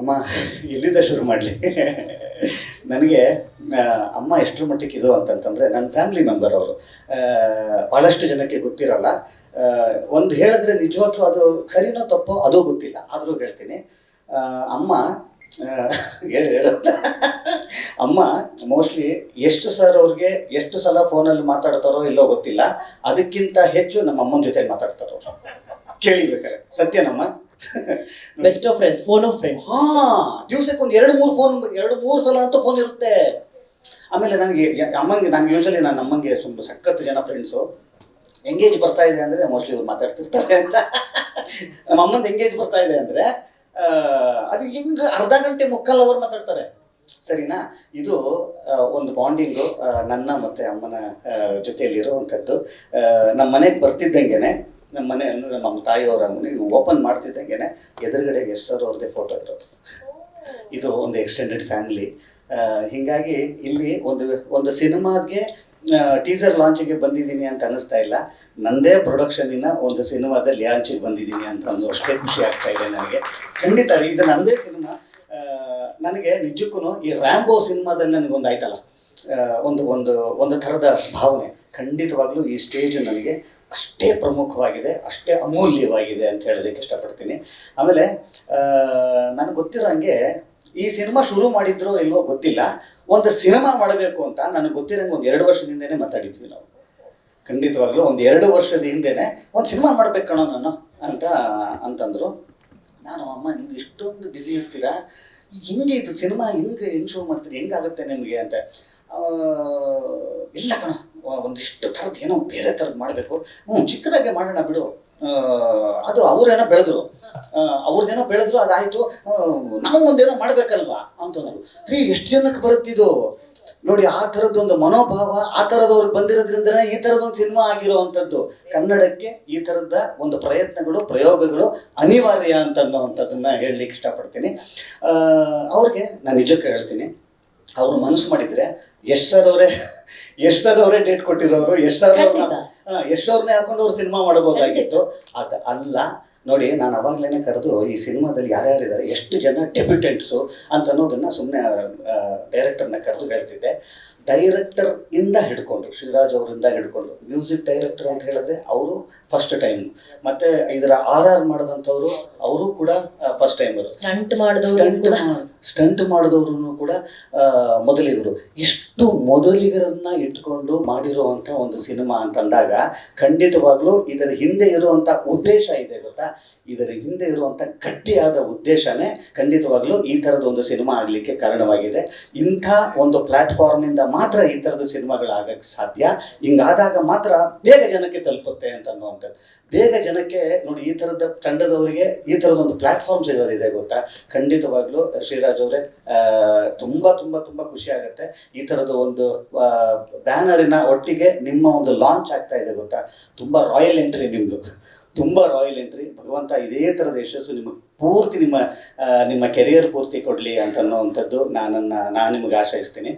ಅಮ್ಮ ಇಲ್ಲಿಂದ ಶುರು ಮಾಡಲಿ. ನನಗೆ ಅಮ್ಮ ಎಷ್ಟರ ಮಟ್ಟಿಗೆ ಇದು ಅಂತಂತಂದರೆ, ನನ್ನ ಫ್ಯಾಮಿಲಿ ಮೆಂಬರ್ ಅವರು. ಭಾಳಷ್ಟು ಜನಕ್ಕೆ ಗೊತ್ತಿರಲ್ಲ. ಒಂದು ಹೇಳಿದ್ರೆ ನಿಜವಾಗ್ಲೂ ಅದು ಸರಿನೋ ತಪ್ಪೋ ಅದು ಗೊತ್ತಿಲ್ಲ, ಆದರೂ ಹೇಳ್ತೀನಿ. ಅಮ್ಮ ಹೇಳು ಅಮ್ಮ ಮೋಸ್ಟ್ಲಿ ಎಷ್ಟು ಸರ್ ಅವ್ರಿಗೆ ಎಷ್ಟು ಸಲ ಫೋನಲ್ಲಿ ಮಾತಾಡ್ತಾರೋ ಇಲ್ಲೋ ಗೊತ್ತಿಲ್ಲ, ಅದಕ್ಕಿಂತ ಹೆಚ್ಚು ನಮ್ಮ ಅಮ್ಮನ ಜೊತೆ ಮಾತಾಡ್ತಾರೋ ಅವರು. ಕೇಳಿಬೇಕಾರೆ ಸತ್ಯನಮ್ಮ. Best of friends, phone of friends. ದಿವ್ಸಕ್ಕೆ ಒಂದು 2-3 ಸಲ ಅಂತೂ ಫೋನ್ ಇರುತ್ತೆ. ಆಮೇಲೆ ನನಗೆ ಯೂಶಲಿ ನನ್ನ ಅಮ್ಮಂಗೆ ಸಖತ್ತು ಜನ ಫ್ರೆಂಡ್ಸು. ಎಂಗೇಜ್ ಬರ್ತಾ ಇದೆ ಅಂದರೆ ಮೋಸ್ಟ್ಲಿ ಇವ್ರು ಮಾತಾಡ್ತಿರ್ತಾರೆ ಅಂತ. ನಮ್ಮ ಅಮ್ಮಂದು ಎಂಗೇಜ್ ಬರ್ತಾ ಇದೆ ಅಂದರೆ ಅದು ಹಿಂಗೆ ಅರ್ಧ ಗಂಟೆ ಮುಕ್ಕಾಲು ಅವರ್ ಮಾತಾಡ್ತಾರೆ. ಸರಿನಾ? ಇದು ಒಂದು ಬಾಂಡಿಂಗು ನನ್ನ ಮತ್ತು ಅಮ್ಮನ ಜೊತೆಯಲ್ಲಿರುವಂಥದ್ದು. ನಮ್ಮ ಮನೆಗೆ ಬರ್ತಿದ್ದಂಗೆ, ನಮ್ಮ ಮನೆ ಅಂದರೆ ನಮ್ಮ ತಾಯಿಯವರ ಮನೆಗೆ ಓಪನ್ ಮಾಡ್ತಿದ್ದಂಗೆ ಎದುರುಗಡೆ ಯಶ್ ಸರ್ ಅವ್ರದ್ದೇ ಫೋಟೋ ಇರೋದು. ಇದು ಒಂದು ಎಕ್ಸ್ಟೆಂಡೆಡ್ ಫ್ಯಾಮಿಲಿ. ಹೀಗಾಗಿ ಇಲ್ಲಿ ಒಂದು ಸಿನಿಮಾಗೆ ಟೀಸರ್ ಲಾಂಚಿಗೆ ಬಂದಿದ್ದೀನಿ ಅಂತ ಅನ್ನಿಸ್ತಾ ಇಲ್ಲ, ನನ್ನದೇ ಪ್ರೊಡಕ್ಷನಿನ ಒಂದು ಸಿನಿಮಾದಲ್ಲಿ ಲಾಂಚಿಗೆ ಬಂದಿದ್ದೀನಿ ಅಂತ ಒಂದು ಅಷ್ಟೇ ಖುಷಿ ಆಗ್ತಾ ಇದೆ ನನಗೆ. ಖಂಡಿತ ಇದು ನನ್ನದೇ ಸಿನಿಮಾ. ನನಗೆ ನಿಜಕ್ಕೂ ಈ ರ್ಯಾಂಬೋ ಸಿನಿಮಾದಲ್ಲಿ ನನಗೊಂದು ಆಯ್ತಲ್ಲ, ಒಂದು ಥರದ ಭಾವನೆ. ಖಂಡಿತವಾಗ್ಲೂ ಈ ಸ್ಟೇಜು ನನಗೆ ಅಷ್ಟೇ ಪ್ರಮುಖವಾಗಿದೆ, ಅಷ್ಟೇ ಅಮೂಲ್ಯವಾಗಿದೆ ಅಂತ ಹೇಳೋದಕ್ಕೆ ಇಷ್ಟಪಡ್ತೀನಿ. ಆಮೇಲೆ ನನಗೆ ಗೊತ್ತಿರೋ ಹಂಗೆ ಈ ಸಿನಿಮಾ ಶುರು ಮಾಡಿದ್ರೋ ಇಲ್ವೋ ಗೊತ್ತಿಲ್ಲ, ಒಂದು ಸಿನಿಮಾ ಮಾಡಬೇಕು ಅಂತ ನನಗೆ ಗೊತ್ತಿರೋಂಗೆ ಒಂದು 2 ವರ್ಷದಿಂದನೇ ಮಾತಾಡಿದ್ವಿ ನಾವು. ಖಂಡಿತವಾಗ್ಲೂ ಒಂದು 2 ವರ್ಷದ ಹಿಂದೆನೇ ಒಂದು ಸಿನಿಮಾ ಮಾಡ್ಬೇಕು ಕಣೋ ನಾನು ಅಂತಂದರು. ನಾನು, ಅಮ್ಮ ನಿಮ್ಗೆ ಇಷ್ಟೊಂದು ಬ್ಯುಸಿ ಇರ್ತೀರಾ, ಹೆಂಗೆ ಇದು ಸಿನಿಮಾ ಹೆಂಗೆ ಶುರು ಮಾಡ್ತೀರಿ, ಹೆಂಗಾಗುತ್ತೆ ನಿಮಗೆ ಅಂತ. ಇಲ್ಲ ಕಣೋ, ಒಂದಿಷ್ಟು ಥರದ್ದು ಏನೋ ಬೇರೆ ಥರದ್ದು ಮಾಡಬೇಕು. ಚಿಕ್ಕದಾಗೆ ಮಾಡೋಣ ಬಿಡು. ಅದು ಅವ್ರೇನೋ ಬೆಳೆದ್ರು ಅದಾಯಿತು, ನಾವು ಒಂದೇನೋ ಮಾಡಬೇಕಲ್ವಾ ಅಂತಂದರು. ಎಷ್ಟು ಜನಕ್ಕೆ ಬರುತ್ತಿದ್ದು ನೋಡಿ, ಆ ಥರದ್ದು ಒಂದು ಮನೋಭಾವ ಆ ಥರದವ್ರು ಬಂದಿರೋದ್ರಿಂದನೇ ಈ ಥರದೊಂದು ಸಿನಿಮಾ ಆಗಿರೋ ಅಂಥದ್ದು. ಕನ್ನಡಕ್ಕೆ ಈ ಥರದ ಒಂದು ಪ್ರಯೋಗಗಳು ಅನಿವಾರ್ಯ ಅಂತನ್ನುವಂಥದ್ದನ್ನು ಹೇಳಲಿಕ್ಕೆ ಇಷ್ಟಪಡ್ತೀನಿ. ಅವ್ರಿಗೆ ನಾನು ನಿಜಕ್ಕೆ ಹೇಳ್ತೀನಿ, ಅವರು ಮನಸ್ಸು ಮಾಡಿದರೆ ಯಶ್ ಸರ್ ಅವರೇ ಡೇಟ್ ಕೊಟ್ಟಿರೋರು, ಯಶ್ ಅವ್ರನ್ನೇ ಹಾಕೊಂಡು ಅವ್ರು ಸಿನಿಮಾ ಮಾಡಬಹುದಾಗಿತ್ತು. ಅದು ಅಲ್ಲ ನೋಡಿ, ನಾನು ಅವಾಗಲೇ ಕರೆದು ಈ ಸಿನಿಮಾದಲ್ಲಿ ಯಾರ್ಯಾರಿದ್ದಾರೆ, ಎಷ್ಟು ಜನ ಡೆಬ್ಯೂಟೆಂಟ್ಸು ಅಂತ ಅನ್ನೋದನ್ನು ಸುಮ್ಮನೆ ಡೈರೆಕ್ಟರ್ನ ಕರೆದು ಹೇಳ್ತಿದ್ದೆ. ಡೈರೆಕ್ಟರ್ ಇಂದ ಹಿಡ್ಕೊಂಡು, ಶ್ರೀರಾಜ್ ಅವರಿಂದ ಹಿಡ್ಕೊಂಡು, ಮ್ಯೂಸಿಕ್ ಡೈರೆಕ್ಟರ್ ಅಂತ ಹೇಳಿದ್ರೆ ಅವರು ಫಸ್ಟ್ ಟೈಮ್, ಮತ್ತು ಇದರ RR ಮಾಡಿದಂಥವ್ರು ಅವರು ಕೂಡ ಫಸ್ಟ್ ಟೈಮರು, ಸ್ಟಂಟ್ ಮಾಡಿದವ್ರು ಕೂಡ ಮೊದಲಿಗರು. ಇಷ್ಟು ಮೊದಲಿಗರನ್ನ ಇಟ್ಕೊಂಡು ಮಾಡಿರುವಂಥ ಒಂದು ಸಿನಿಮಾ ಅಂತಂದಾಗ ಖಂಡಿತವಾಗ್ಲೂ ಇದರ ಹಿಂದೆ ಇರುವಂಥ ಉದ್ದೇಶ ಇದೆ ಗೊತ್ತಾ. ಇದರ ಹಿಂದೆ ಇರುವಂಥ ಗಟ್ಟಿಯಾದ ಉದ್ದೇಶನೇ ಖಂಡಿತವಾಗ್ಲೂ ಈ ಥರದ ಒಂದು ಸಿನಿಮಾ ಆಗಲಿಕ್ಕೆ ಕಾರಣವಾಗಿದೆ. ಇಂಥ ಒಂದು ಪ್ಲ್ಯಾಟ್ಫಾರ್ಮಿಂದ ಮಾತ್ರ ಈ ಥರದ ಸಿನಿಮಾಗಳಾಗಕ್ಕೆ ಸಾಧ್ಯ. ಹಿಂಗಾದಾಗ ಮಾತ್ರ ಬೇಗ ಜನಕ್ಕೆ ತಲುಪುತ್ತೆ ಅಂತ ಅನ್ನುವಂಥದ್ದು. ಬೇಗ ಜನಕ್ಕೆ ನೋಡಿ, ಈ ಥರದ ತಂಡದವರಿಗೆ ಈ ಥರದೊಂದು ಪ್ಲ್ಯಾಟ್ಫಾರ್ಮ್ ಸಿಗೋದಿದೆ ಗೊತ್ತಾ. ಖಂಡಿತವಾಗ್ಲೂ ಶ್ರೀರಾಜ್ ಅವರೇ ತುಂಬ ತುಂಬ ತುಂಬ ಖುಷಿ ಆಗುತ್ತೆ. ಈ ಥರದ ಒಂದು ಬ್ಯಾನರಿನ ಒಟ್ಟಿಗೆ ನಿಮ್ಮ ಒಂದು ಲಾಂಚ್ ಆಗ್ತಾ ಇದೆ ಗೊತ್ತಾ. ತುಂಬ ರಾಯಲ್ ಎಂಟ್ರಿ ನಿಮ್ಮದು, ತುಂಬ ರಾಯಲ್ ಎಂಟ್ರಿ. ಭಗವಂತ ಇದೇ ಥರದ ಯಶಸ್ಸು ನಿಮಗೆ ಪೂರ್ತಿ ನಿಮ್ಮ ಕೆರಿಯರ್ ಪೂರ್ತಿ ಕೊಡಲಿ ಅಂತ ಅನ್ನೋವಂಥದ್ದು ನಾನು ನಿಮಗೆ ಆಶಯಿಸ್ತೀನಿ.